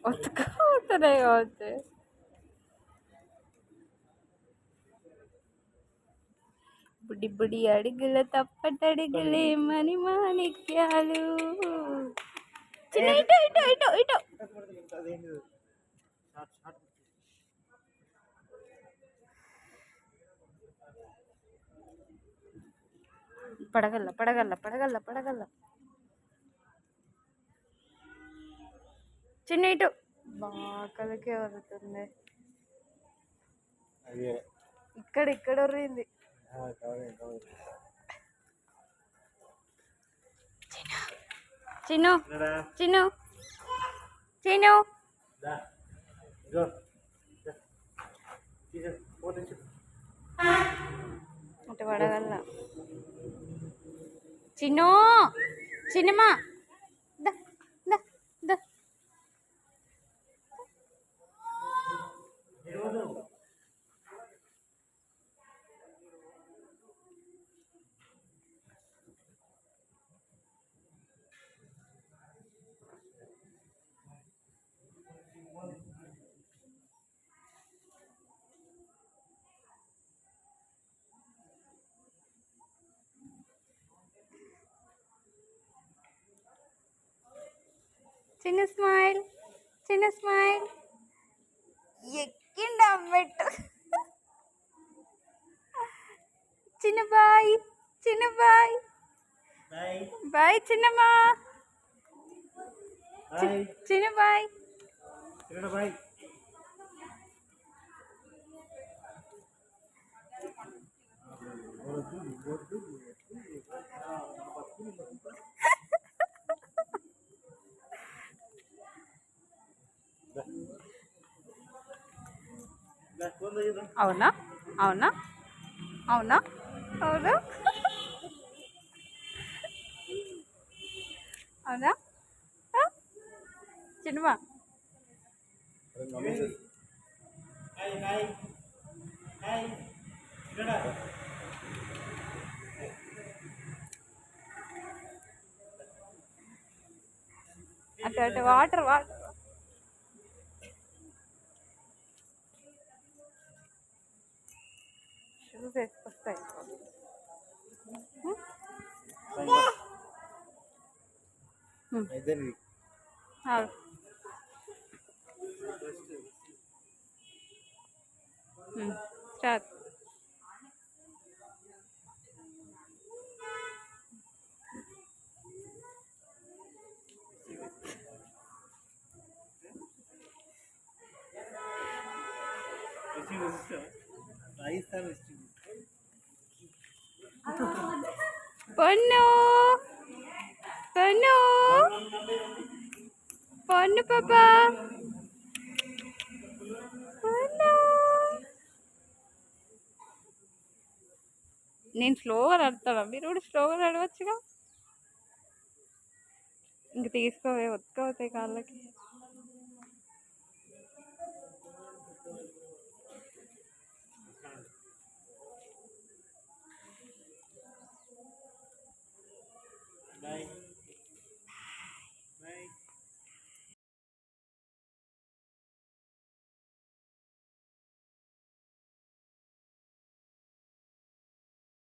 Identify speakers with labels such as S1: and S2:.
S1: ఒత్తుకోతున్నాయి కావచ్చు. బుడి బుడి అడుగుల తప్పటడుగులే మని మాణిక్యాలు. చిన్న ఇటు ఇటు ఇటు ఇటు పడగల్ల పడగల్ల పడగల్ల పడగల్ల. చిన్న ఇటు బాకలకి వరుతుంది. ఇక్కడ ఇక్కడ వరింది. చిన్ను చిన్ను చిన్ను అటు పడగల్ల. చిన్ను చిన్నమ్మా ద ద ద. చిన్న స్మైల్ చిన్న స్మైల్. ఎక్కిండా పెట్టు. చిన్న బాయ్ చిన్న బాయ్ బాయ్ చిన్నమ్మా చిన్న బాయ్. అవునా అవునా అవునా అవునా అవునా చిన్నమా. అటు అటు వాటర్ వాటర్. షూస్ వేసుకొస్తాయి. స్టార్ట్. పొన్ను పొన్ను పొన్ను పాపా పొన్ను. నేను స్లోగా నడుస్తాను, మీరు కూడా స్లోగా నడవచ్చుగా. ఇంక తీసుకోవే ఒత్తుకోవుతాయి కాళ్ళకి.